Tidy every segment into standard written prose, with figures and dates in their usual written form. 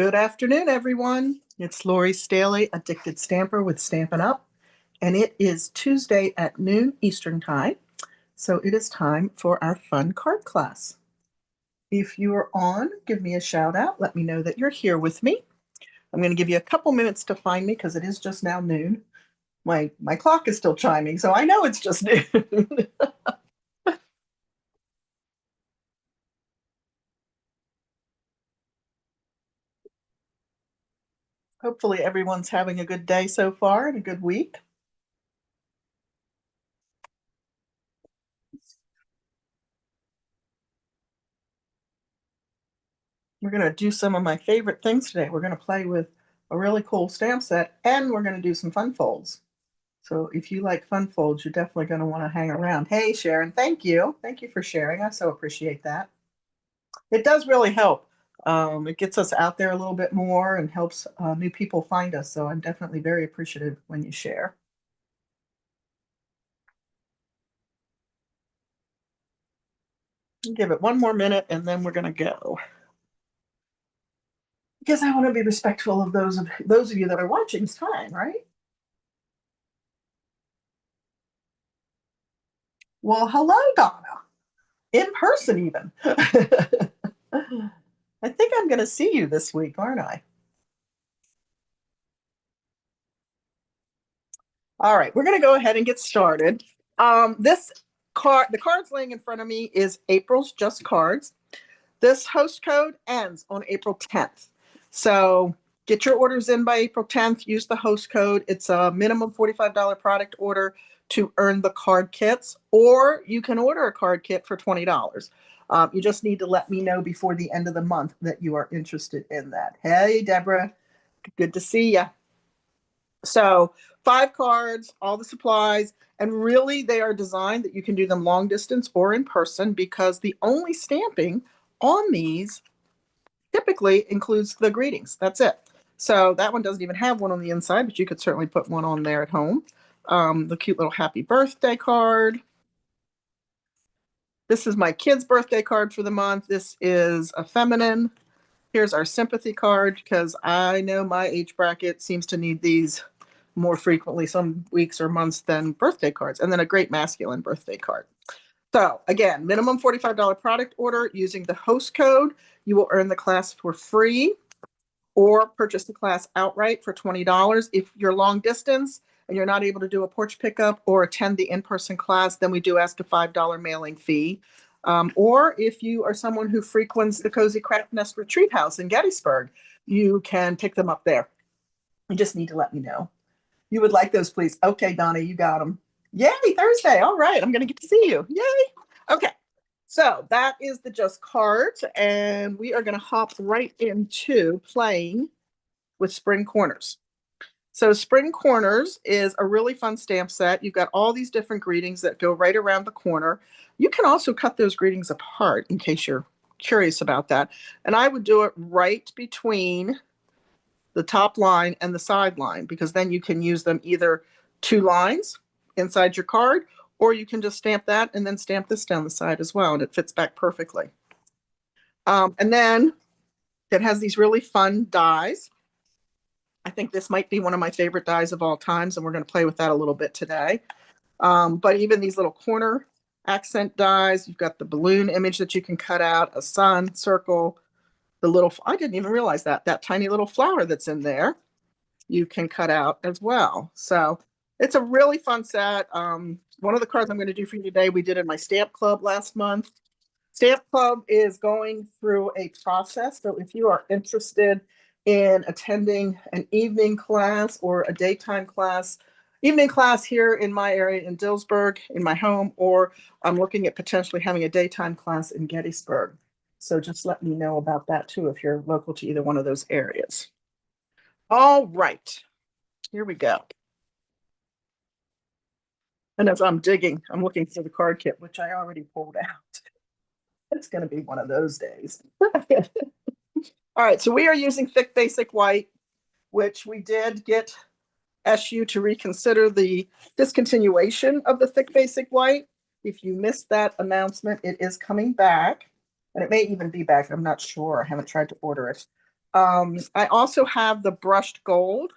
Good afternoon, everyone. It's Lori Staley, Addicted Stamper with Stampin' Up, and it is Tuesday at noon Eastern Time, so it is time for our fun card class. If you are on, give me a shout out. Let me know that you're here with me. I'm going to give you a couple minutes to find me because it is just now noon. My clock is still chiming, so I know it's just noon. Hopefully everyone's having a good day so far and a good week. We're going to do some of my favorite things today. We're going to play with a really cool stamp set, and we're going to do some fun folds. So if you like fun folds, you're definitely going to want to hang around. Hey, Sharon, thank you. Thank you for sharing. I so appreciate that. It does really help. It gets us out there a little bit more and helps new people find us. So I'm definitely very appreciative when you share. Give it one more minute and then we're going to go. Because I want to be respectful of those of you that are watching's time, right? Well, hello, Donna. In person, even. I think I'm going to see you this week, aren't I? All right, we're going to go ahead and get started. This card, the cards laying in front of me is April's Just Cards. This host code ends on April 10th. So get your orders in by April 10th. Use the host code. It's a minimum $45 product order to earn the card kits, or you can order a card kit for $20. You just need to let me know before the end of the month that you are interested in that. Hey, Deborah, good to see you. So 5 cards, all the supplies, and really they are designed that you can do them long distance or in person because the only stamping on these typically includes the greetings. That's it. So that one doesn't even have one on the inside, but you could certainly put one on there at home. The cute little happy birthday card. This is my kid's birthday card for the month. This is a feminine. Here's our sympathy card because I know my age bracket seems to need these more frequently some weeks or months than birthday cards. And then a great masculine birthday card. So again, minimum $45 product order using the host code. You will earn the class for free or purchase the class outright for $20. If you're long distance and you're not able to do a porch pickup or attend the in-person class, then we do ask a $5 mailing fee. Or if you are someone who frequents the Cozy Craft Nest Retreat House in Gettysburg, you can pick them up there. You just need to let me know. You would like those, please. Okay, Donna, you got them. Yay, Thursday. All right, I'm going to get to see you. Yay. Okay, so that is the Just Cards, and we are going to hop right into playing with Spring Corners. So Spring Corners is a really fun stamp set. You've got all these different greetings that go right around the corner. You can also cut those greetings apart in case you're curious about that. And I would do it right between the top line and the side line because then you can use them either 2 lines inside your card, or you can just stamp that and then stamp this down the side as well, and it fits back perfectly. And then it has these really fun dies. I think this might be one of my favorite dies of all times, and we're going to play with that a little bit today. But even these little corner accent dies, you've got the balloon image that you can cut out, a sun, circle, the little, I didn't even realize that tiny little flower that's in there, you can cut out as well. So it's a really fun set. One of the cards I'm going to do for you today, we did in my Stamp Club last month. Stamp Club is going through a process. So if you are interested in attending an evening class or a daytime class, evening class here in my area in Dillsburg, in my home, or I'm looking at potentially having a daytime class in Gettysburg. So just let me know about that too if you're local to either one of those areas. All right, here we go. And as I'm digging, I'm looking for the card kit, which I already pulled out. It's going to be one of those days. All right, so we are using Thick Basic White, which we did get SU to reconsider the discontinuation of the Thick Basic White. If you missed that announcement, it is coming back, and it may even be back. I'm not sure. I haven't tried to order it. I also have the brushed gold,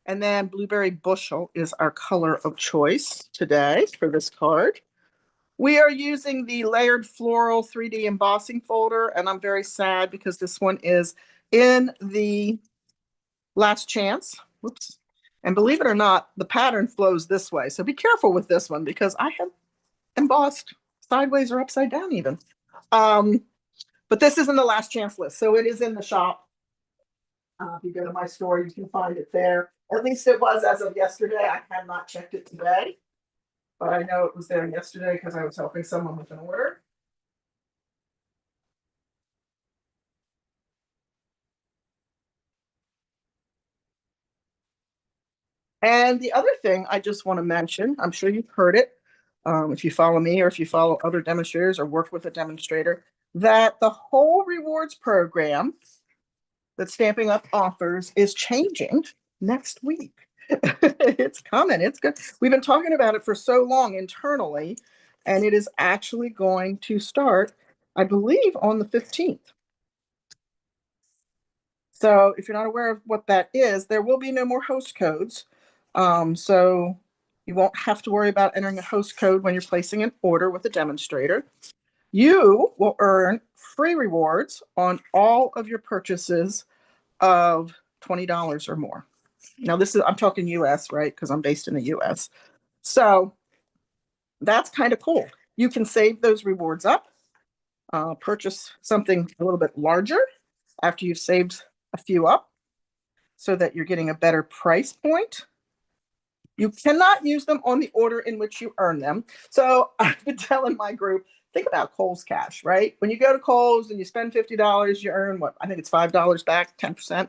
and then blueberry bushel is our color of choice today for this card. We are using the layered floral 3D embossing folder, and I'm very sad because this one is in the last chance. Whoops. And believe it or not, the pattern flows this way. So be careful with this one because I have embossed sideways or upside down even. Um, but this is in the last chance list. So it is in the shop. If you go to my store, you can find it there. At least it was as of yesterday. I have not checked it today, but I know it was there yesterday because I was helping someone with an order. And the other thing I just want to mention, I'm sure you've heard it, if you follow me or if you follow other demonstrators or work with a demonstrator, that the whole rewards program that Stamping Up offers is changing next week. It's coming. It's good. We've been talking about it for so long internally, and it is actually going to start, I believe, on the 15th. So if you're not aware of what that is, there will be no more host codes. So you won't have to worry about entering a host code when you're placing an order with a demonstrator. You will earn free rewards on all of your purchases of $20 or more. Now, I'm talking US, right? Because I'm based in the US. So that's kind of cool. You can save those rewards up, purchase something a little bit larger after you've saved a few up so that you're getting a better price point. You cannot use them on the order in which you earn them. So I've been telling my group, think about Kohl's Cash, right? When you go to Kohl's and you spend $50, you earn what? I think it's $5 back, 10%.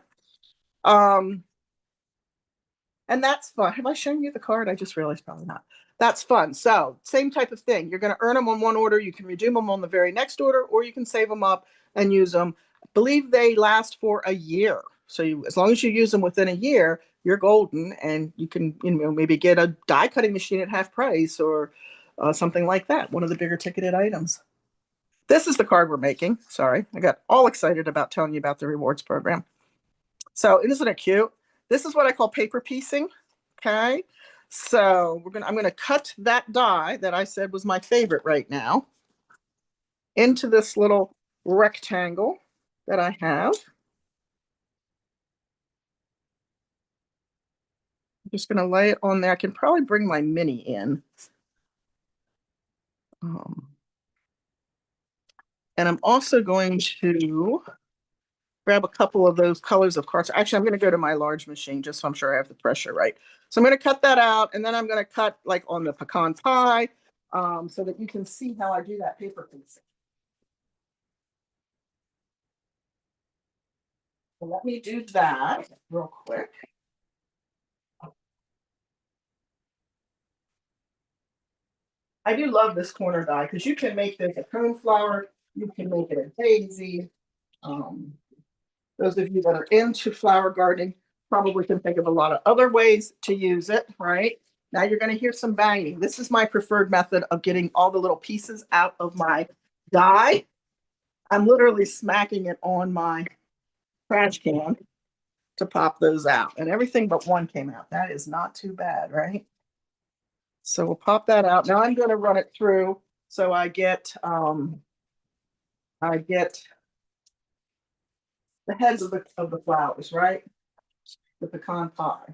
And that's fun. Have I shown you the card? I just realized probably not. That's fun. So same type of thing. You're going to earn them on one order. You can redeem them on the very next order, or you can save them up and use them. I believe they last for a year. So as long as you use them within a year, you're golden, and you can maybe get a die cutting machine at half price or something like that. One of the bigger ticketed items. This is the card we're making. Sorry, I got all excited about telling you about the rewards program. So isn't it cute? This is what I call paper piecing. Okay. So I'm gonna cut that die that I said was my favorite right now into this little rectangle that I have. I'm just gonna lay it on there. I can probably bring my mini in. Um, and I'm also going to grab a couple of those colors of cards. Actually, I'm going to go to my large machine just so I'm sure I have the pressure right. So I'm going to cut that out, and then I'm going to cut like on the pecan pie so that you can see how I do that paper piece. So let me do that real quick. I do love this corner die because you can make this a coneflower, you can make it a daisy. Um, those of you that are into flower gardening probably can think of a lot of other ways to use it, right? Now you're going to hear some banging. This is my preferred method of getting all the little pieces out of my die. I'm literally smacking it on my trash can to pop those out. And everything but one came out. That is not too bad, right? So we'll pop that out. Now I'm going to run it through so I get the heads of the flowers, right? The pecan pie.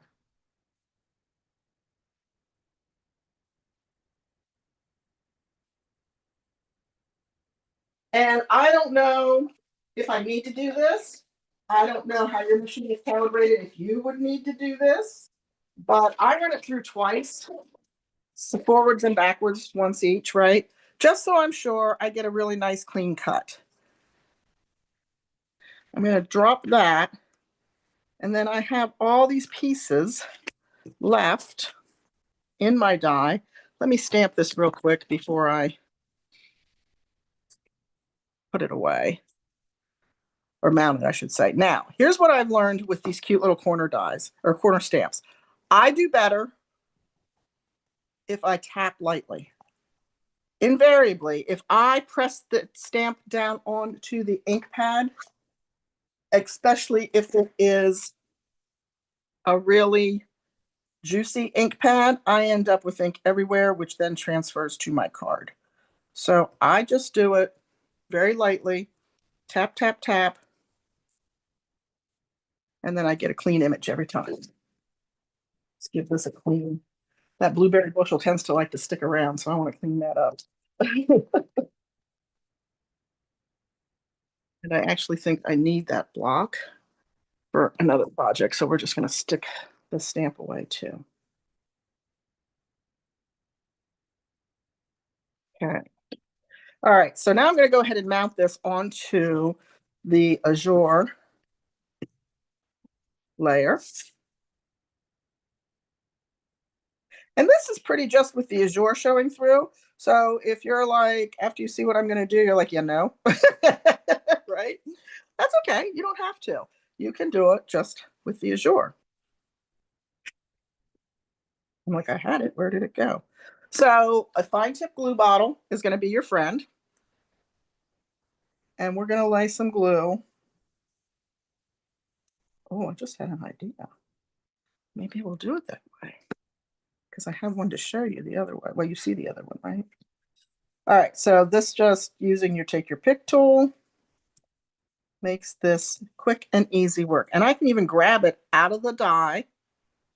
And I don't know if I need to do this. I don't know how your machine is calibrated if you would need to do this, but I run it through twice, so forwards and backwards once each, right? Just so I'm sure I get a really nice clean cut. I'm going to drop that, and then I have all these pieces left in my die. Let me stamp this real quick before I put it away. Or mounted, I should say. Now, here's what I've learned with these cute little corner dies or corner stamps. I do better if I tap lightly. Invariably, if I press the stamp down onto the ink pad, especially if it is a really juicy ink pad, I end up with ink everywhere, which then transfers to my card. So I just do it very lightly, tap, tap, tap, and then I get a clean image every time. Let's give this a clean. That blueberry bushel tends to like to stick around, so I want to clean that up. And I actually think I need that block for another project, so we're just going to stick the stamp away too. Okay. All right, so now I'm going to go ahead and mount this onto the Azure layer. And this is pretty just with the Azure showing through. So if you're like, after you see what I'm going to do, you're like, yeah, no, right? That's okay. You don't have to. You can do it just with the Azure. I'm like, I had it. Where did it go? So a fine tip glue bottle is going to be your friend. And we're going to lay some glue. Oh, I just had an idea. Maybe we'll do it that way. Because I have one to show you the other way. Well, you see the other one, right? All right, so this just using your take your pick tool makes this quick and easy work. And I can even grab it out of the die.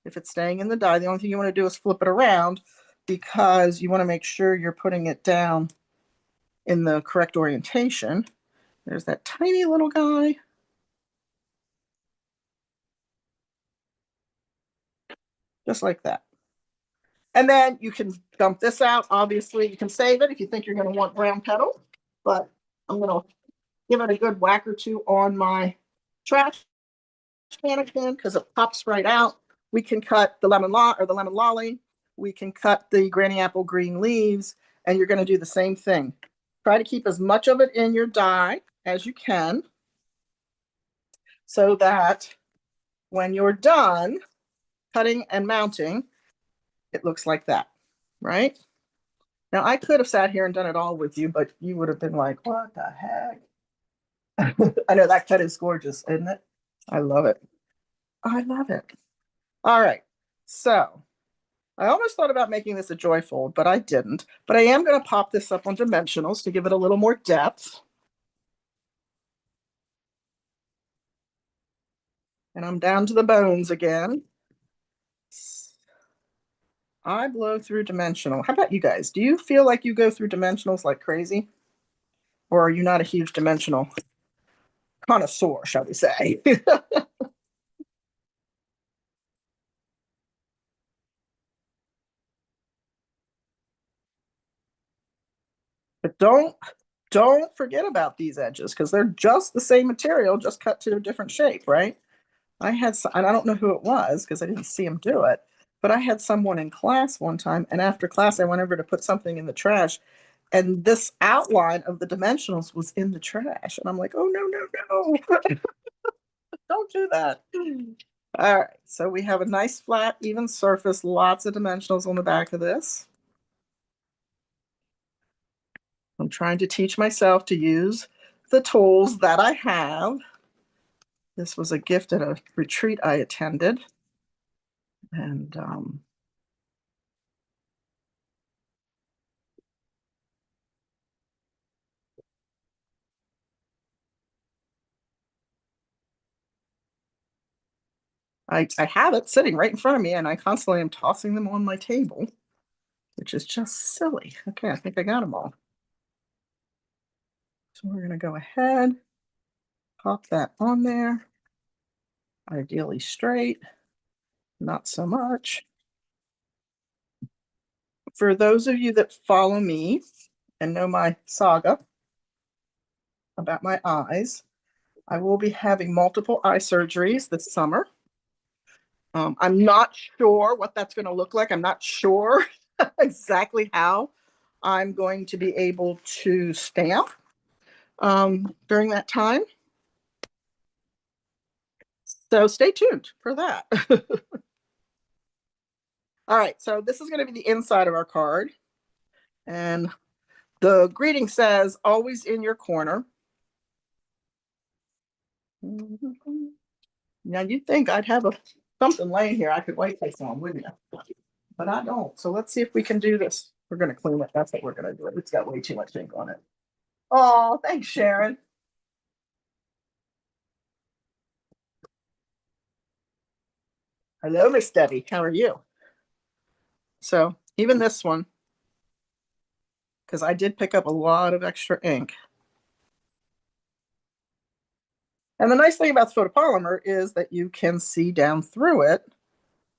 If it's staying in the die, the only thing you want to do is flip it around because you want to make sure you're putting it down in the correct orientation. There's that tiny little guy. Just like that. And then you can dump this out. Obviously, you can save it if you think you're going to want brown petals. But I'm going to give it a good whack or two on my trash can again because it pops right out. We can cut the lemon lolly. We can cut the granny apple green leaves, and you're going to do the same thing. Try to keep as much of it in your die as you can so that when you're done cutting and mounting, it looks like that, right? Now, I could have sat here and done it all with you, but you would have been like, what the heck? I know that cut is gorgeous, isn't it? I love it. I love it. All right. So I almost thought about making this a joy fold, but I didn't. But I am going to pop this up on dimensionals to give it a little more depth. And I'm down to the bones again. I blow through dimensional. How about you guys? Do you feel like you go through dimensionals like crazy? Or are you not a huge dimensional connoisseur, shall we say? But don't forget about these edges because they're just the same material, just cut to a different shape, right? I had some, and I don't know who it was because I didn't see him do it, but I had someone in class one time, and after class, I went over to put something in the trash, and this outline of the dimensionals was in the trash, and I'm like, oh no, no, no, don't do that. All right, so we have a nice flat, even surface, lots of dimensionals on the back of this. I'm trying to teach myself to use the tools that I have. This was a gift at a retreat I attended. And I have it sitting right in front of me, and I constantly am tossing them on my table, which is just silly. Okay, I think I got them all. So we're going to go ahead, pop that on there, ideally straight, not so much. For those of you that follow me and know my saga about my eyes, I will be having multiple eye surgeries this summer. I'm not sure what that's going to look like. I'm not sure exactly how I'm going to be able to stamp during that time. So stay tuned for that. All right, so this is going to be the inside of our card. And the greeting says, always in your corner. Now you'd think I'd have something laying here I could white face on, wouldn't you? But I don't. So let's see if we can do this. We're gonna clean it. That's what we're gonna do. It's got way too much ink on it. Oh, thanks, Sharon. Hello, Miss Debbie. How are you? So even this one, because I did pick up a lot of extra ink. And the nice thing about the photopolymer is that you can see down through it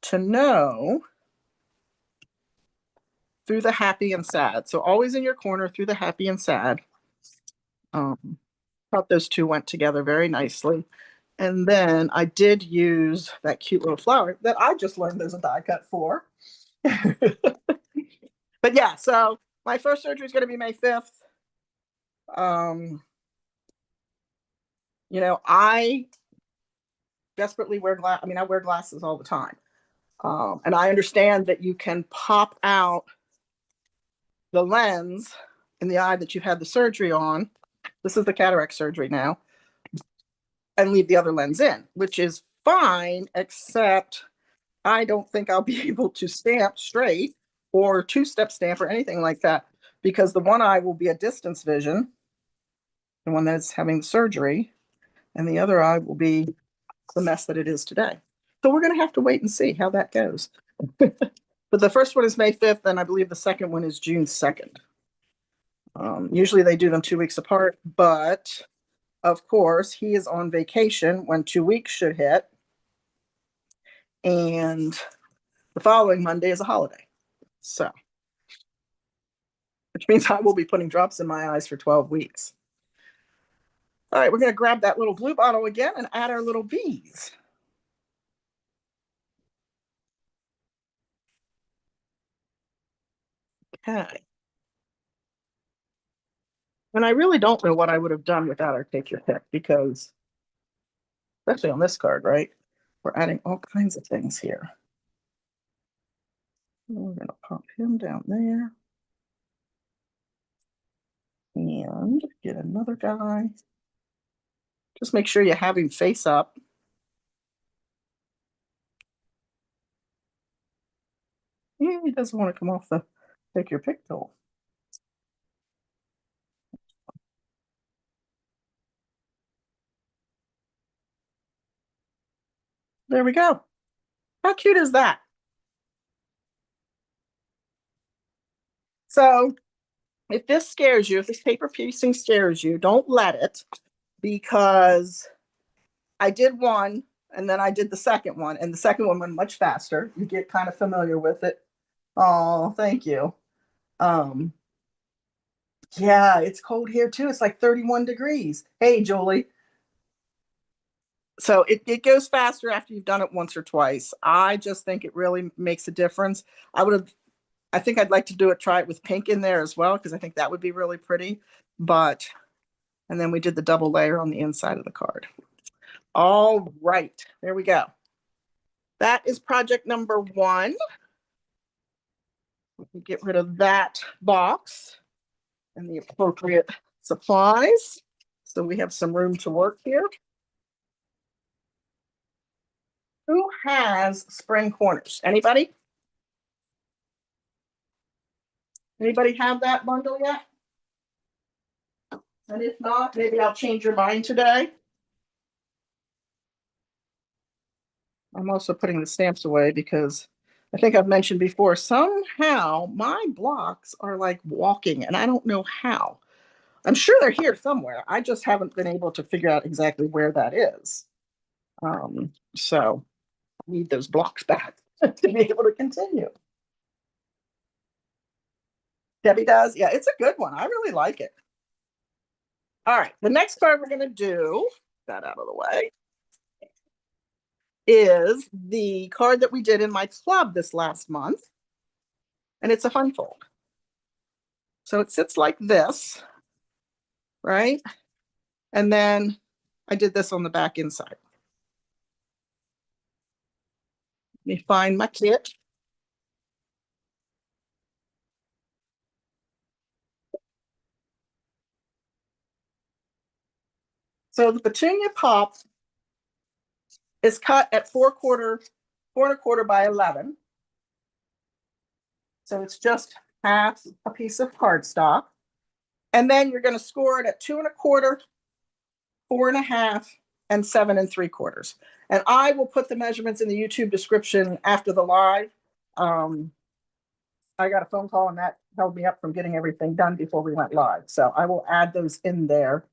to know through the happy and sad. So always in your corner through the happy and sad. Thought those two went together very nicely. And then I did use that cute little flower that I just learned there's a die cut for. But yeah, so my first surgery is going to be May 5th. I desperately wear glass. I mean, I wear glasses all the time. And I understand that you can pop out the lens in the eye that you've had the surgery on. This is the cataract surgery now, and leave the other lens in, which is fine, except I don't think I'll be able to stamp straight or two-step stamp or anything like that, because the one eye will be a distance vision, the one that's having the surgery, and the other eye will be the mess that it is today. So we're going to have to wait and see how that goes. But the first one is May 5th, and I believe the second one is June 2nd. Usually they do them 2 weeks apart, but of course he is on vacation when 2 weeks should hit. And the following Monday is a holiday. So, which means I will be putting drops in my eyes for 12 weeks. All right, we're going to grab that little blue bottle again and add our little bees. Okay. And I really don't know what I would have done without our take your pick, because, especially on this card, right? We're adding all kinds of things here. We're going to pop him down there. And get another guy. Just make sure you have him face up. He doesn't want to come off the take your pick tool. There we go. How cute is that? So if this scares you, if this paper piecing scares you, don't let it, because I did one and then I did the second one, and the second one went much faster. You get kind of familiar with it. Oh, thank you. Um, yeah, it's cold here too. It's like 31 degrees. Hey, Julie. So it goes faster after you've done it once or twice. I just think it really makes a difference. I think I'd like to try it with pink in there as well, because I think that would be really pretty. But, and then we did the double layer on the inside of the card. All right, there we go. That is project number 1. We can get rid of that box and the appropriate supplies. So we have some room to work here. Who has spring corners? Anybody? Anybody have that bundle yet? And if not, maybe I'll change your mind today. I'm also putting the stamps away because I think I've mentioned before, somehow my blocks are like walking, and I don't know how. I'm sure they're here somewhere. I just haven't been able to figure out exactly where that is. So I need those blocks back to be able to continue. Debbie does. Yeah, it's a good one. I really like it. All right, the next card we're going to do, that out of the way, is the card that we did in my club this last month. And it's a fun fold. So it sits like this, right? And then I did this on the back inside. Let me find my kit. So the Petunia Pop is cut at 4 1/4 by 11. So it's just half a piece of cardstock. And then you're going to score it at 2 1/4, 4 1/2, and 7 3/4. And I will put the measurements in the YouTube description after the live. I got a phone call and that held me up from getting everything done before we went live. So I will add those in there.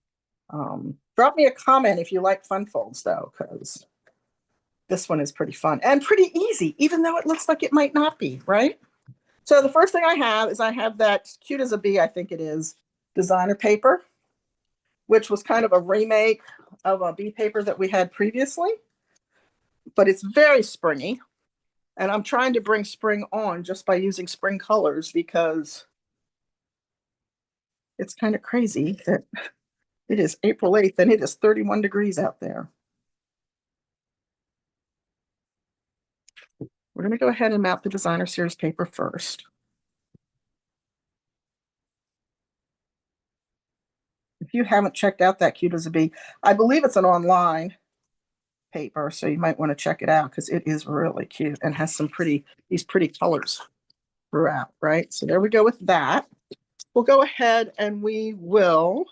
Drop me a comment if you like fun folds though, because this one is pretty fun and pretty easy, even though it looks like it might not be, right? So the first thing I have that Cute as a Bee, I think it is, designer paper, which was kind of a remake of a bee paper that we had previously, but it's very springy. And I'm trying to bring spring on just by using spring colors because it's kind of crazy that it is April 8th and it is 31 degrees out there. We're going to go ahead and mount the designer series paper first. If you haven't checked out that Cute as a Bee, I believe it's an online paper, so you might want to check it out because it is really cute and has some these pretty colors throughout, right? So there we go with that. We'll go ahead and we will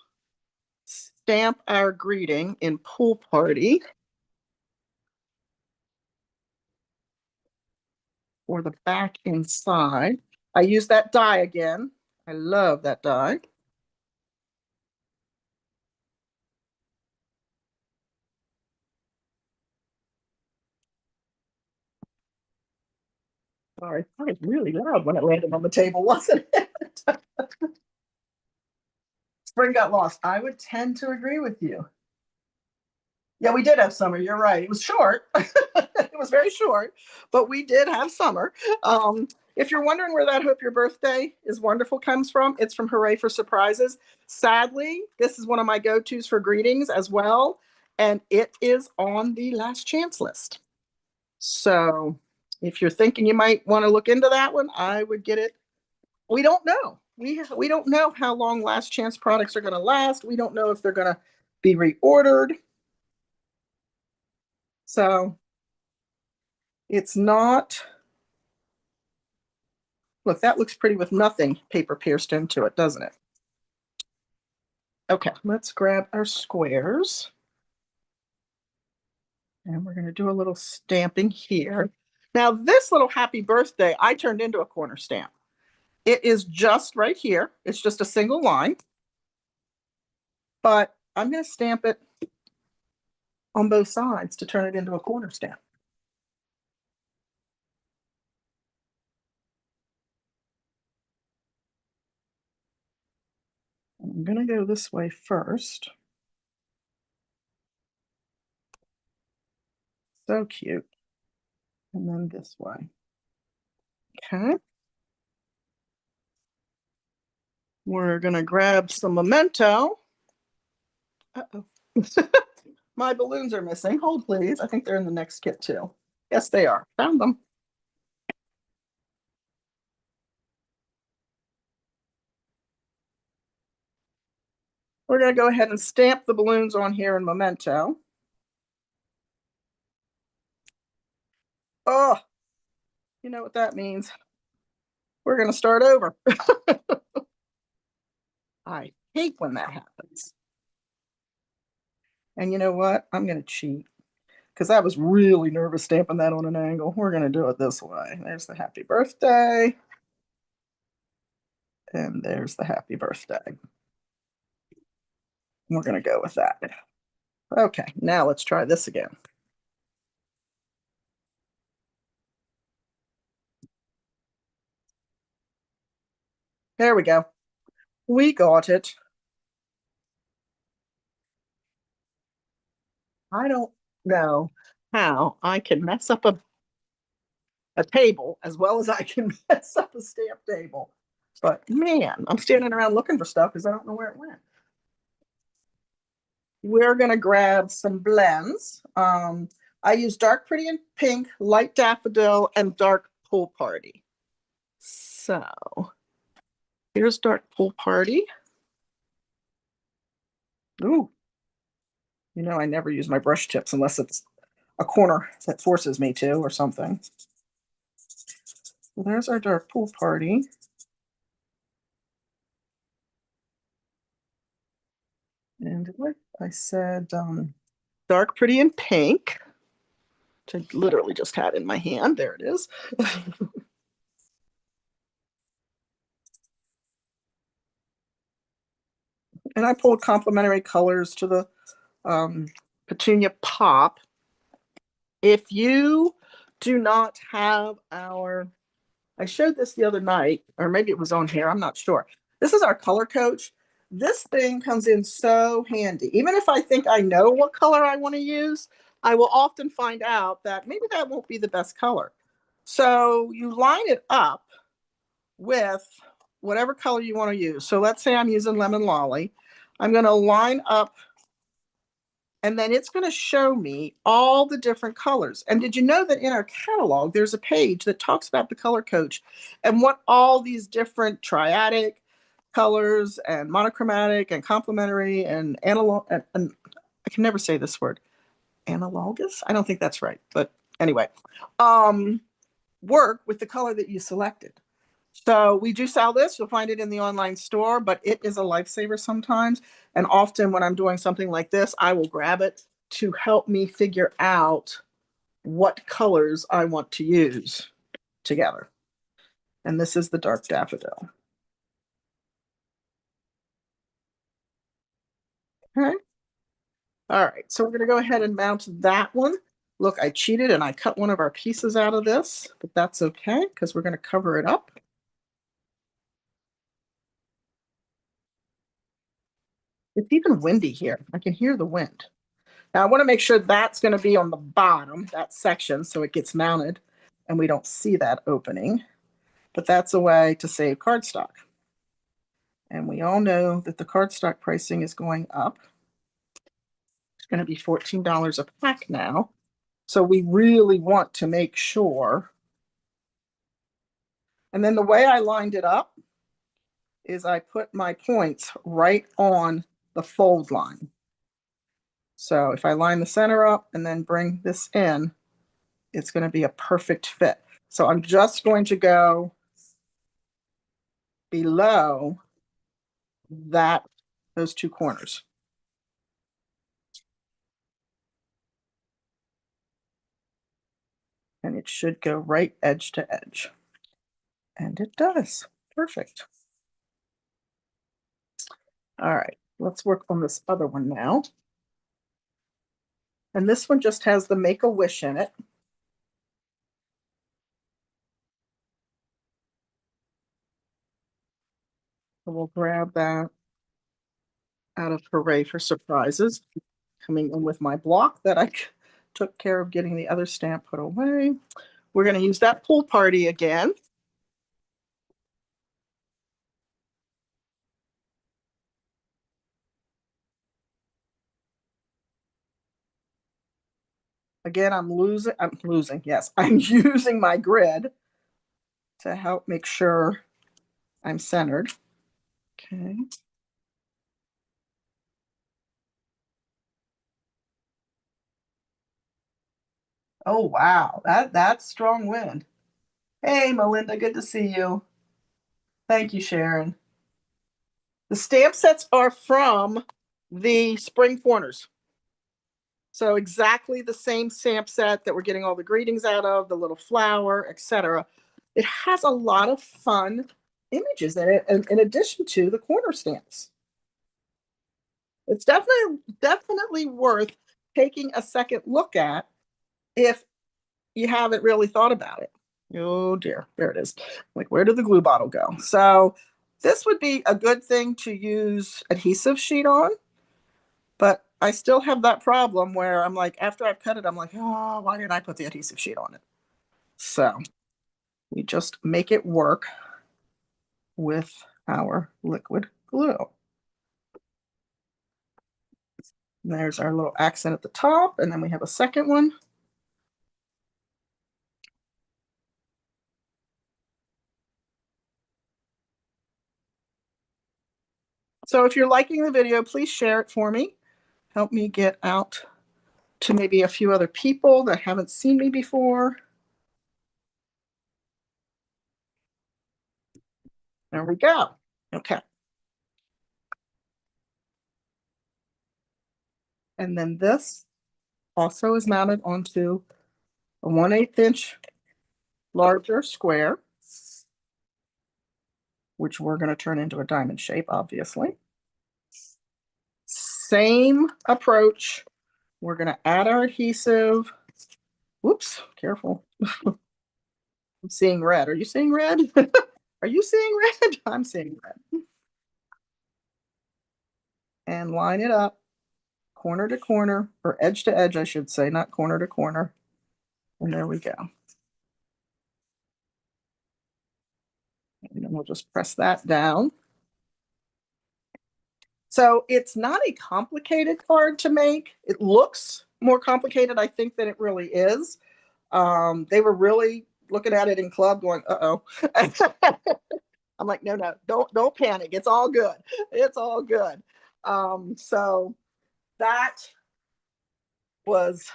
stamp our greeting in Pool Party for the back inside. I use that die again. I love that die. Sorry, that was really loud when it landed on the table, wasn't it? Spring got lost. I would tend to agree with you. Yeah, we did have summer. You're right. It was short. It was very short, but we did have summer. If you're wondering where that Hope Your Birthday is Wonderful comes from, it's from Hooray for Surprises. Sadly, this is one of my go-tos for greetings as well, and it is on the last chance list. So if you're thinking you might want to look into that one, I would get it. We don't know. We don't know how long last chance products are going to last. We don't know if they're going to be reordered. So it's not. Look, that looks pretty with nothing paper pierced into it, doesn't it? Okay, let's grab our squares. And we're going to do a little stamping here. Now, this little happy birthday, I turned into a corner stamp. It is just right here. It's just a single line. But I'm going to stamp it on both sides to turn it into a corner stamp. I'm going to go this way first. So cute. And then this way. Okay. We're going to grab some memento. Uh-oh. My balloons are missing. Hold, please. I think they're in the next kit, too. Yes, they are. Found them. We're going to go ahead and stamp the balloons on here in memento. Oh, you know what that means. We're going to start over. I hate when that happens. And you know what? I'm going to cheat because I was really nervous stamping that on an angle. We're going to do it this way. There's the happy birthday. And there's the happy birthday. We're going to go with that. Okay, now let's try this again. There we go. We got it. I don't know how I can mess up a table as well as I can mess up a stamp table. But man, I'm standing around looking for stuff because I don't know where it went. We're going to grab some blends. I use Dark Pretty and Pink, Light Daffodil, and Dark Pool Party. So here's Dark Pool Party. Ooh. You know, I never use my brush tips unless it's a corner that forces me to or something. Well, there's our dark pool party. And what I said, dark, pretty, and pink, which I literally just had in my hand. There it is. And I pulled complementary colors to the Petunia Pop. If you do not have our, I showed this the other night, or maybe it was on here, I'm not sure. This is our color coach. This thing comes in so handy. Even if I think I know what color I want to use, I will often find out that maybe that won't be the best color. So you line it up with whatever color you want to use. So let's say I'm using Lemon Lolly. I'm going to line up, and then it's going to show me all the different colors. And did you know that in our catalog, there's a page that talks about the color coach and what all these different triadic colors and monochromatic and complementary and analog, and I can never say this word, analogous? I don't think that's right. But anyway, work with the color that you selected. So we do sell this. You'll find it in the online store, but it is a lifesaver sometimes. And often when I'm doing something like this, I will grab it to help me figure out what colors I want to use together. And this is the dark daffodil. Okay. All right. So we're going to go ahead and mount that one. Look, I cheated and I cut one of our pieces out of this, but that's okay because we're going to cover it up. It's even windy here. I can hear the wind. Now I want to make sure that's going to be on the bottom, that section, so it gets mounted and we don't see that opening. But that's a way to save cardstock. And we all know that the cardstock pricing is going up. It's going to be $14 a pack now. So we really want to make sure. And then the way I lined it up is I put my points right on the fold line. So if I line the center up and then bring this in, it's going to be a perfect fit. So I'm just going to go below that, those two corners. And it should go right edge to edge. And it does. Perfect. All right, let's work on this other one now. And this one just has the Make-A-Wish in it. So we'll grab that out of Hooray for Surprises. Coming in with my block that I took care of getting the other stamp put away. We're going to use that pool party again. Again, I'm losing, yes. I'm using my grid to help make sure I'm centered. Okay. Oh, wow. That's strong wind. Hey, Melinda, good to see you. Thank you, Sharon. The stamp sets are from the Spring Corners. So exactly the same stamp set that we're getting all the greetings out of, the little flower, etc. It has a lot of fun images in it, in addition to the corner stamps. It's definitely worth taking a second look at if you haven't really thought about it. Oh dear, there it is. Like, where did the glue bottle go? So this would be a good thing to use adhesive sheet on, but I still have that problem where I'm like, after I've cut it, I'm like, oh, why didn't I put the adhesive sheet on it? So we just make it work with our liquid glue. And there's our little accent at the top, and then we have a second one. So if you're liking the video, please share it for me. Help me get out to maybe a few other people that haven't seen me before. There we go. Okay. And then this also is mounted onto a 1/8 inch larger square, which we're going to turn into a diamond shape, obviously. Same approach. We're going to add our adhesive. Whoops, careful. I'm seeing red. Are you seeing red? Are you seeing red? I'm seeing red. And line it up corner to corner, or edge to edge, I should say, not corner to corner. And there we go. And then we'll just press that down. So it's not a complicated card to make. It looks more complicated, I think, than it really is. They were really looking at it in club going, uh-oh. I'm like, no, don't panic. It's all good. It's all good. So that was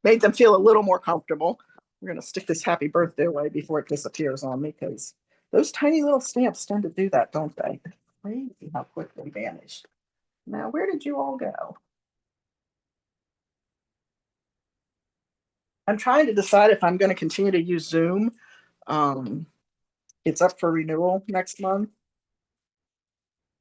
made them feel a little more comfortable. We're going to stick this happy birthday away before it disappears on me, because those tiny little stamps tend to do that, don't they? It's crazy how quick they vanish. Now, where did you all go? I'm trying to decide if I'm going to continue to use Zoom. It's up for renewal next month,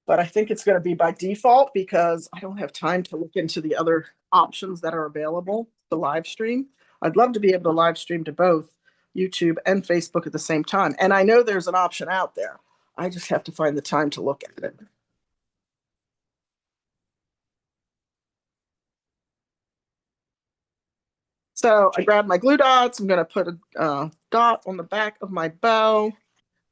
but I think it's going to be by default because I don't have time to look into the other options that are available to live stream. I'd love to be able to live stream to both YouTube and Facebook at the same time. And I know there's an option out there. I just have to find the time to look at it. So I grabbed my glue dots. I'm going to put a dot on the back of my bow,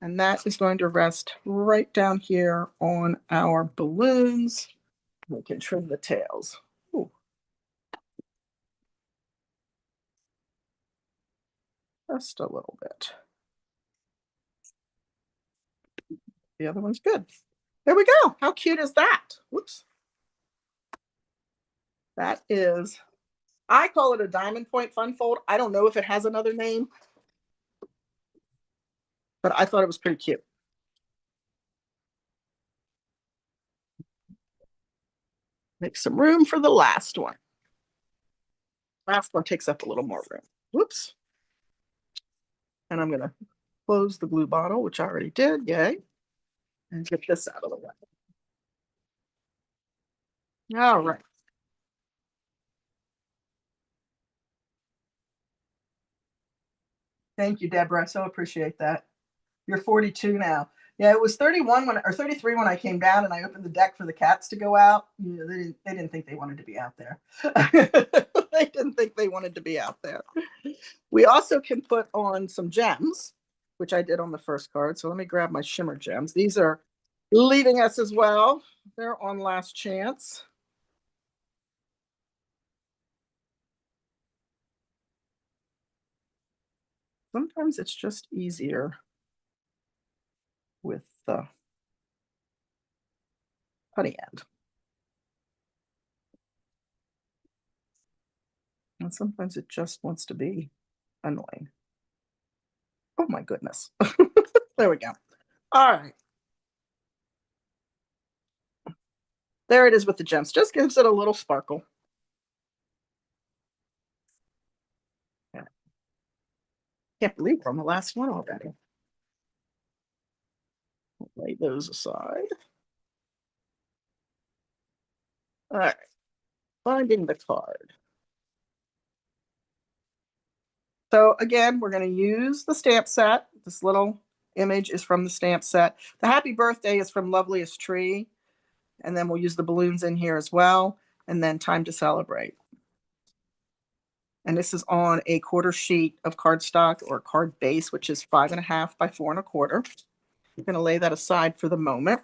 and that is going to rest right down here on our balloons. We can trim the tails. Ooh. Just a little bit. The other one's good. There we go. How cute is that? Whoops. That is, I call it a diamond point fun fold. I don't know if it has another name, but I thought it was pretty cute. Make some room for the last one. Last one takes up a little more room. Whoops. And I'm going to close the glue bottle, which I already did. Yay. And get this out of the way. All right. Thank you, Deborah. I so appreciate that. You're 42 now. Yeah, it was 31 when, or 33 when I came down and I opened the deck for the cats to go out. You know, they didn't think they wanted to be out there. They didn't think they wanted to be out there. We also can put on some gems, which I did on the first card. So let me grab my shimmer gems. These are leaving us as well. They're on last chance. Sometimes it's just easier with the putty end. And sometimes it just wants to be annoying. Oh my goodness. There we go. All right. There it is with the gems. Just gives it a little sparkle. Yeah. Can't believe we're on the last one already. Lay those aside. All right. Finding the card. So again, we're going to use the stamp set. This little image is from the stamp set. The happy birthday is from Loveliest Tree. And then we'll use the balloons in here as well. And then time to celebrate. And this is on a quarter sheet of cardstock or card base, which is 5.5 by 4.25. I'm going to lay that aside for the moment.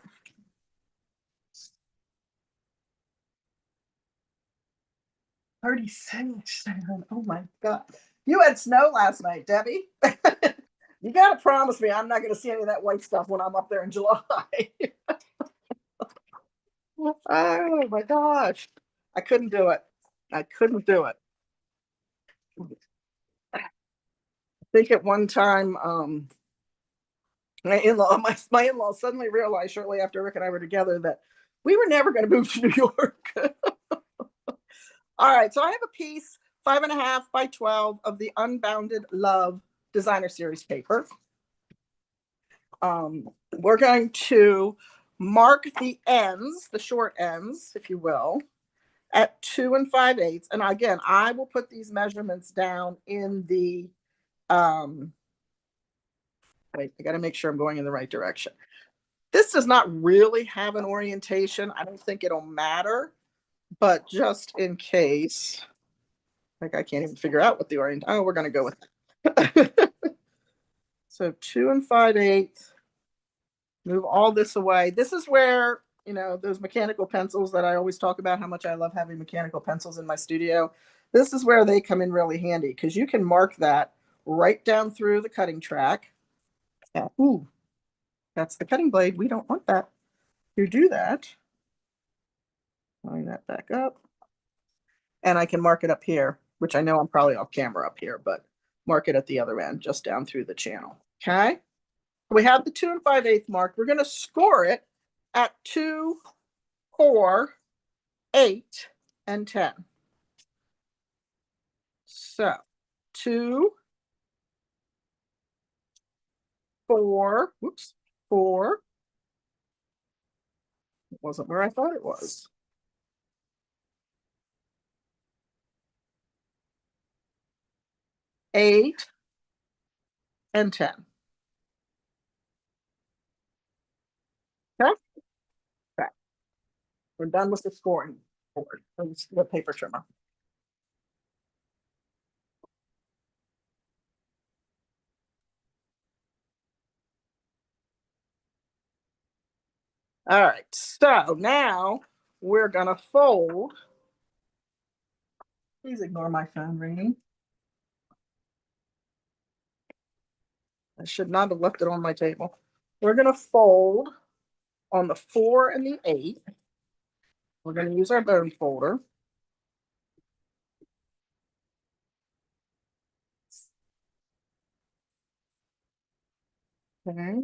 $36. Oh my God. You had snow last night, Debbie. You got to promise me I'm not going to see any of that white stuff when I'm up there in July. Oh my gosh. I couldn't do it. I couldn't do it. I think at one time, my in-law suddenly realized shortly after Rick and I were together that we were never going to move to New York. All right, so I have a piece 5.5 by 12 of the Unbounded Love Designer Series paper. We're going to mark the ends, the short ends, if you will, at 2 5/8. And again, I will put these measurements down in the wait, I got to make sure I'm going in the right direction. This does not really have an orientation. I don't think it'll matter, but just in case, like I can't even figure out what the orient. Oh, we're going to go with that. So 2 5/8. Move all this away. This is where, those mechanical pencils that I always talk about, how much I love having mechanical pencils in my studio. This is where they come in really handy because you can mark that right down through the cutting track. Ooh, that's the cutting blade. We don't want that. To do that, line that back up. And I can mark it up here, which I know I'm probably off camera up here, but mark it at the other end, just down through the channel. Okay. We have the 2 5/8 mark. We're going to score it at 2, 4, 8, and 10. So 2, 4, whoops, 4. It wasn't where I thought it was. 8 and 10. Okay? Okay. We're done with the scoring board. The paper trimmer. All right. So now we're going to fold. Please ignore my phone ringing. I should not have left it on my table. We're going to fold on the 4 and the 8. We're going to use our bone folder. Okay.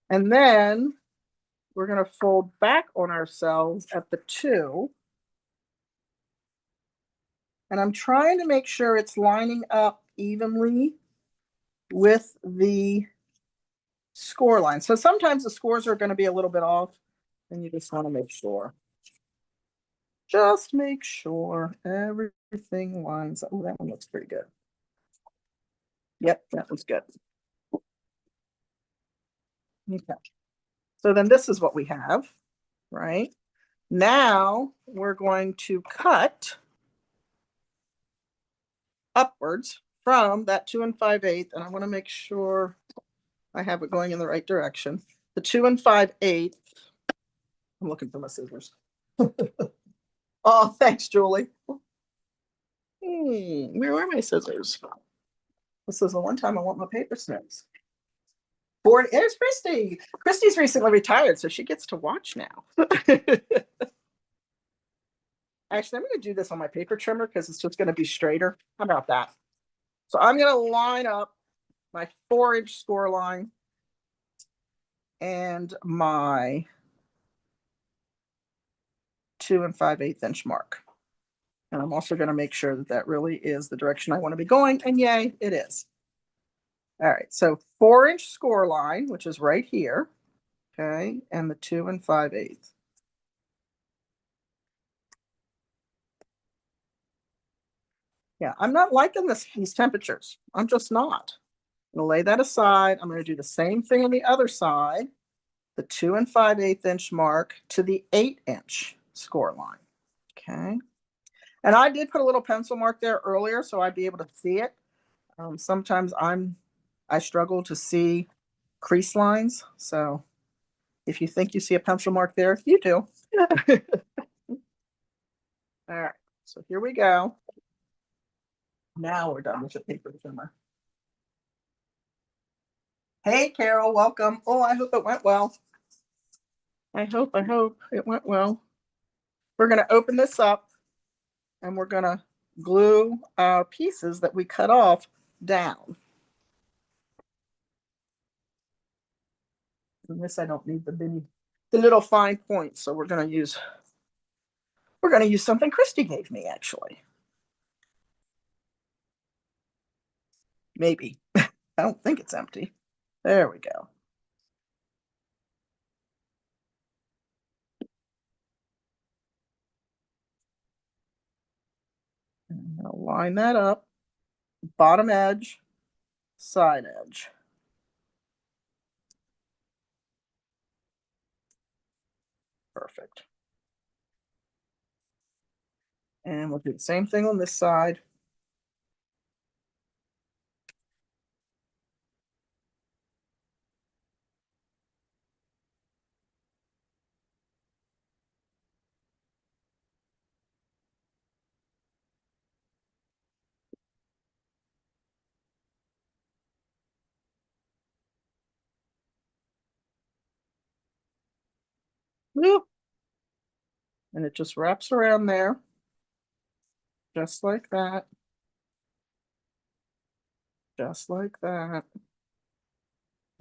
And then we're going to fold back on ourselves at the 2. And I'm trying to make sure it's lining up evenly with the score line. So sometimes the scores are going to be a little bit off, and you just want to make sure. Just make sure everything lines up. Oh, that one looks pretty good. Yep, that was good. Okay. So then this is what we have, right? Now we're going to cut upwards from that 2 5/8, and I want to make sure I have it going in the right direction. The 2 5/8. I'm looking for my scissors. Oh, thanks, Julie. Where are my scissors? This is the one time I want my paper snips. There's Christy. Christy's recently retired, so she gets to watch now. Actually, I'm going to do this on my paper trimmer because it's just going to be straighter. How about that? So I'm going to line up my 4-inch score line and my 2 5/8 inch mark. And I'm also going to make sure that that really is the direction I want to be going. And yay, it is. All right, so 4-inch score line, which is right here. Okay, and the 2 5/8. Yeah, I'm not liking these temperatures. I'm just not. I'm going to lay that aside. I'm going to do the same thing on the other side, the 2 5/8 inch mark to the 8-inch score line. Okay. And I did put a little pencil mark there earlier so I'd be able to see it. Sometimes I struggle to see crease lines. So if you think you see a pencil mark there, you do. All right. So here we go. Now we're done with the paper trimmer. Hey, Carol, welcome. Oh, I hope it went well. I hope it went well. We're going to open this up and we're going to glue our pieces that we cut off down. And this I don't need the little fine points, so we're gonna use something Christy gave me actually. Maybe. I don't think it's empty. There we go. I'm gonna line that up. Bottom edge, side edge. Perfect. And we'll do the same thing on this side. Woo. And it just wraps around there, just like that. Just like that.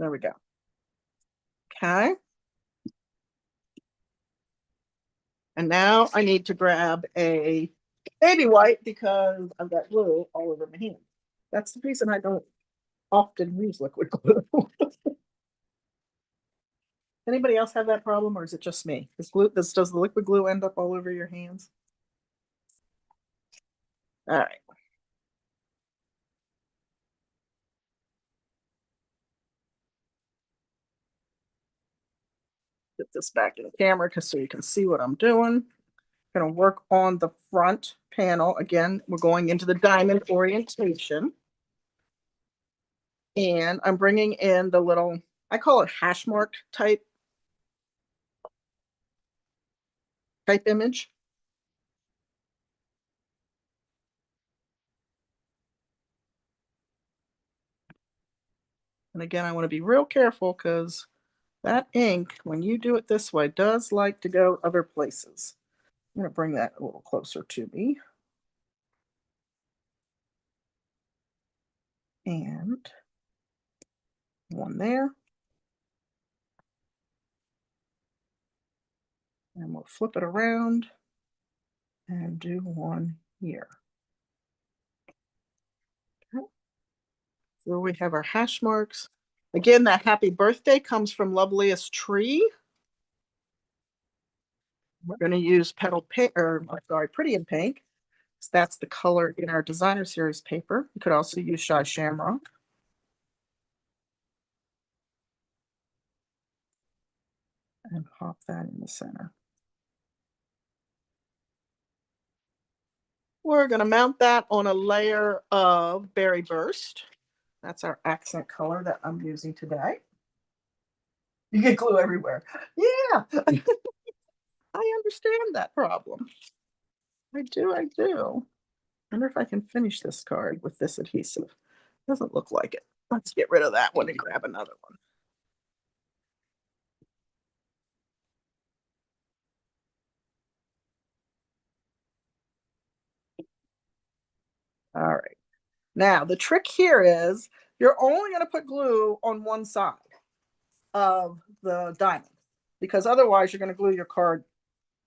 There we go. Okay. And now I need to grab a baby wipe because I've got glue all over my hand. That's the reason I don't often use liquid glue. Anybody else have that problem, or is it just me? Does the liquid glue end up all over your hands? All right. Get this back in the camera so you can see what I'm doing. I'm going to work on the front panel. Again, we're going into the diamond orientation. And I'm bringing in the little, I call it hash mark type image. And again, I want to be real careful because that ink, when you do it this way, does like to go other places. I'm going to bring that a little closer to me. And one there. And we'll flip it around and do one here. Okay. So we have our hash marks. Again, that happy birthday comes from Loveliest Tree. We're going to use petal pink, or sorry, Pretty in Pink. So that's the color in our designer series paper. You could also use Shy Shamrock. And pop that in the center. We're going to mount that on a layer of Berry Burst. That's our accent color that I'm using today. You get glue everywhere. Yeah, I understand that problem. I do. I wonder if I can finish this card with this adhesive. Doesn't look like it. Let's get rid of that one and grab another one. All right. Now, the trick here is you're only going to put glue on one side of the diamond because otherwise you're going to glue your card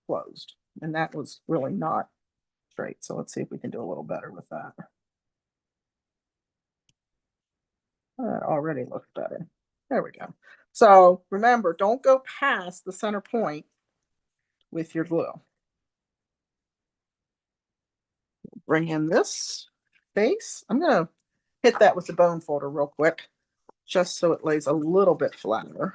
closed. And that was really not straight. So let's see if we can do a little better with that. That already looks better. There we go. So remember, don't go past the center point with your glue. Bring in this base. I'm going to hit that with the bone folder real quick, just so it lays a little bit flatter.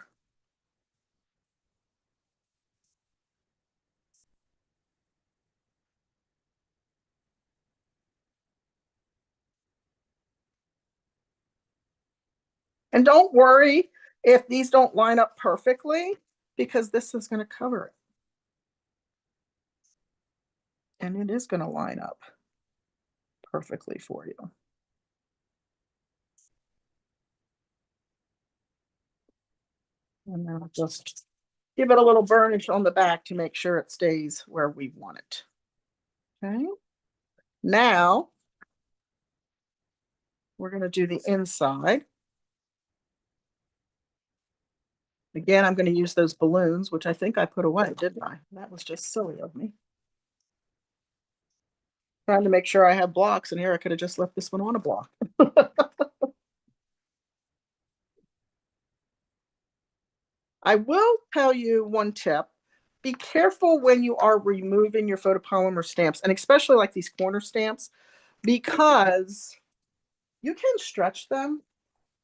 And don't worry if these don't line up perfectly, because this is going to cover it. And it is going to line up perfectly for you. And then I'll just give it a little burnish on the back to make sure it stays where we want it. Okay. Now we're going to do the inside. Again, I'm going to use those balloons, which I think I put away, didn't I? That was just silly of me. Trying to make sure I have blocks, and here I could have just left this one on a block. I will tell you one tip. Be careful when you are removing your photopolymer stamps, and especially like these corner stamps, because you can stretch them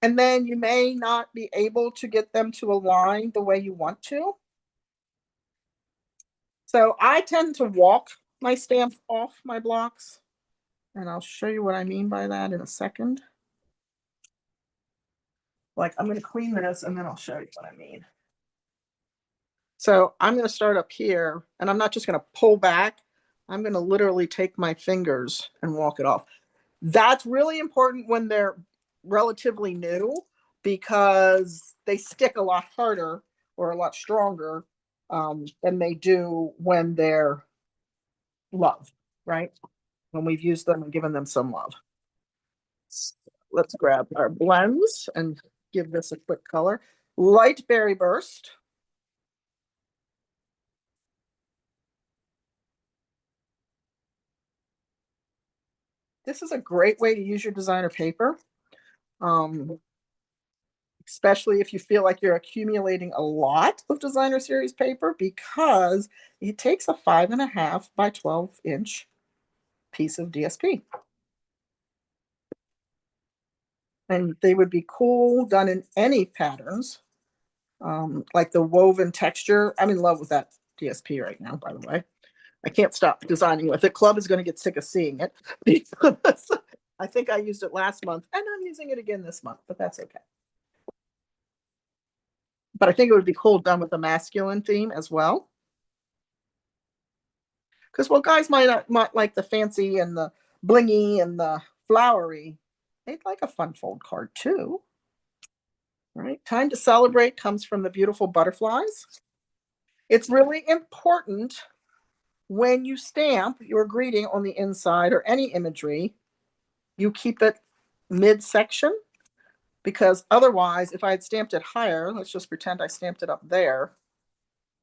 and then you may not be able to get them to align the way you want to. So I tend to walk my stamps off my blocks, and I'll show you what I mean by that in a second. Like, I'm going to clean this and then I'll show you what I mean. So I'm going to start up here, and I'm not just going to pull back. I'm going to literally take my fingers and walk it off. That's really important when they're relatively new, because they stick a lot harder or a lot stronger than they do when they're loved, right? When we've used them and given them some love. Let's grab our blends and give this a quick color. Light Berry Burst. This is a great way to use your designer paper, especially if you feel like you're accumulating a lot of designer series paper, because it takes a 5.5 by 12-inch piece of DSP. And they would be cool done in any patterns, like the woven texture. I'm in love with that DSP right now, by the way. I can't stop designing with it. Club is going to get sick of seeing it because I think I used it last month and I'm using it again this month, but that's okay. But I think it would be cool done with the masculine theme as well. Because while guys might like the fancy and the blingy and the flowery, they'd like a fun fold card too. Right? Time to Celebrate comes from the beautiful butterflies. It's really important when you stamp your greeting on the inside or any imagery, you keep it midsection, because otherwise, if I had stamped it higher, let's just pretend I stamped it up there,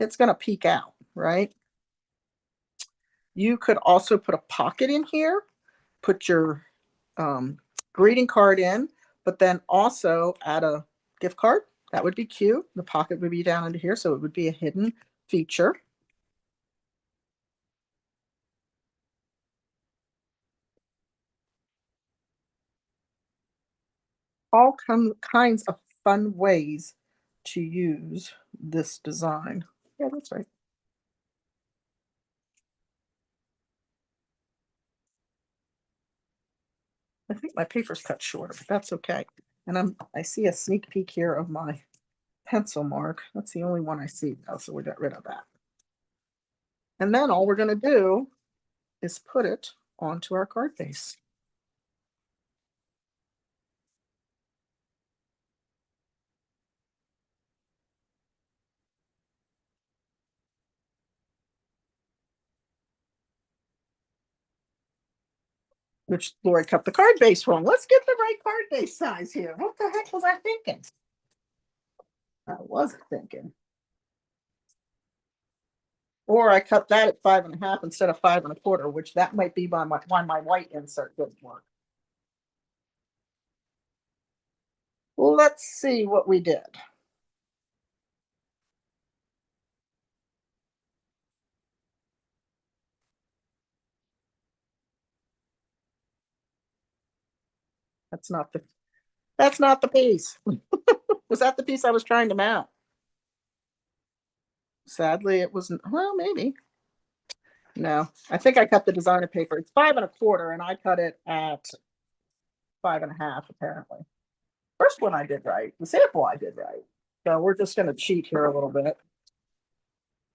it's going to peek out, right? You could also put a pocket in here, put your greeting card in, but then also add a gift card. That would be cute. The pocket would be down under here, so it would be a hidden feature. All kinds of fun ways to use this design. Yeah, that's right. I think my paper's cut short, but that's okay. And I see a sneak peek here of my pencil mark. That's the only one I see now, so we got rid of that. And then all we're going to do is put it onto our card base. Which Lori cut the card base wrong. Let's get the right card base size here. What the heck was I thinking? I wasn't thinking. Or I cut that at 5.5 instead of 5.25, which that might be why my white insert didn't work. Let's see what we did. That's not the piece. Was that the piece I was trying to mount? Sadly, it wasn't. Well, maybe. No, I think I cut the designer paper. It's 5.25, and I cut it at 5.5, apparently. First one I did right. The sample I did right. So we're just going to cheat here a little bit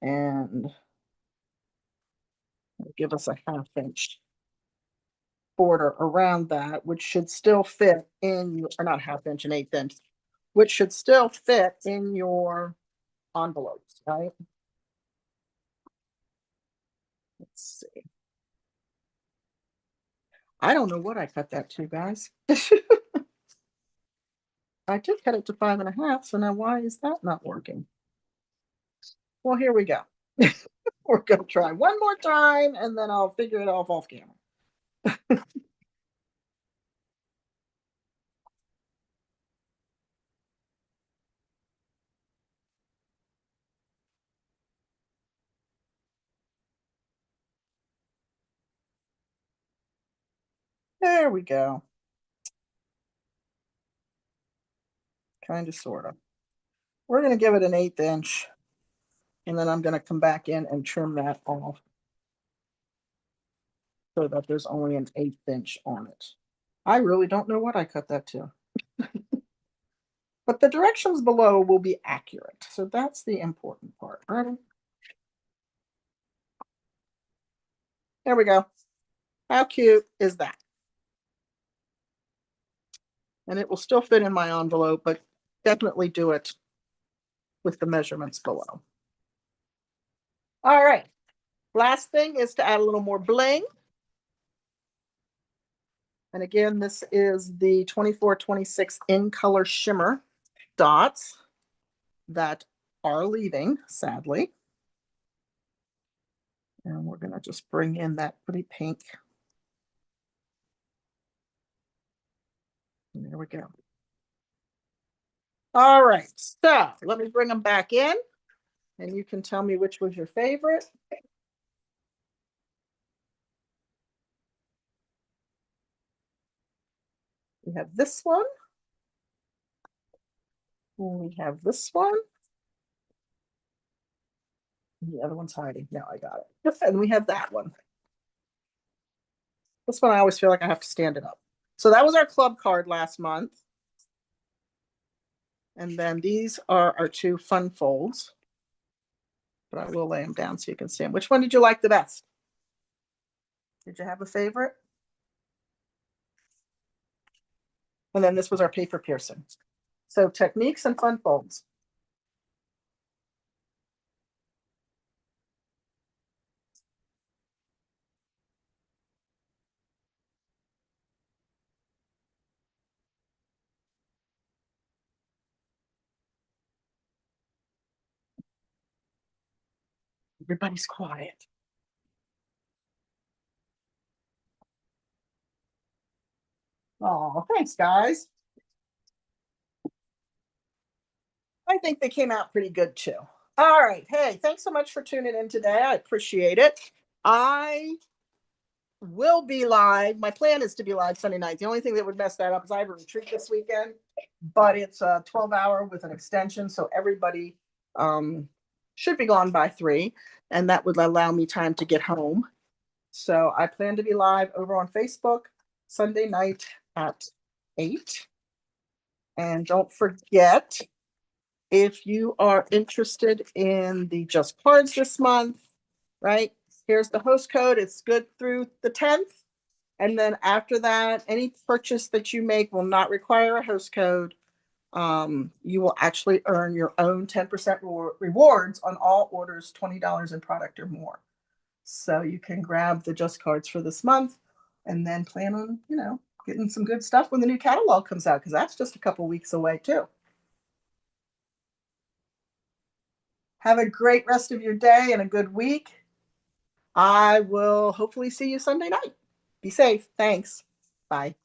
and give us a 1/2 inch border around that, which should still fit in, or not 1/2 inch, 1/8 inch, which should still fit in your envelopes, right? Let's see. I don't know what I cut that to, guys. I did cut it to 5.5, so now why is that not working? Well, here we go. We're gonna try one more time, and then I'll figure it off camera. There we go. Kind of, sort of. We're gonna give it an 1/8 inch, and then I'm gonna come back in and trim that off so that there's only an 1/8 inch on it. I really don't know what I cut that to, but the directions below will be accurate. So that's the important part. Right? There we go. How cute is that? And it will still fit in my envelope, but definitely do it with the measurements below. All right. Last thing is to add a little more bling. And again, this is the 24-26 in color shimmer dots that are leaving, sadly. And we're going to just bring in that pretty pink. And there we go. All right, so let me bring them back in, and you can tell me which was your favorite. We have this one. And we have this one. The other one's hiding. No, I got it. And we have that one. This one I always feel like I have to stand it up. So that was our club card last month. And then these are our 2 fun folds. But I will lay them down so you can see them. Which one did you like the best? Did you have a favorite? And then this was our paper piercing. So techniques and fun folds. Everybody's quiet. Oh, thanks, guys. I think they came out pretty good too. All right. Hey, thanks so much for tuning in today. I appreciate it. I will be live. My plan is to be live Sunday night. The only thing that would mess that up is I have a retreat this weekend, but it's a 12-hour with an extension. So everybody should be gone by 3, and that would allow me time to get home. So I plan to be live over on Facebook Sunday night at 8. And don't forget, if you are interested in the Just Cards this month, right? Here's the host code. It's good through the 10th. And then after that, any purchase that you make will not require a host code. You will actually earn your own 10% rewards on all orders $20 in product or more. So you can grab the Just Cards for this month and then plan on, getting some good stuff when the new catalog comes out, because that's just a couple weeks away too. Have a great rest of your day and a good week. I will hopefully see you Sunday night. Be safe. Thanks. Bye.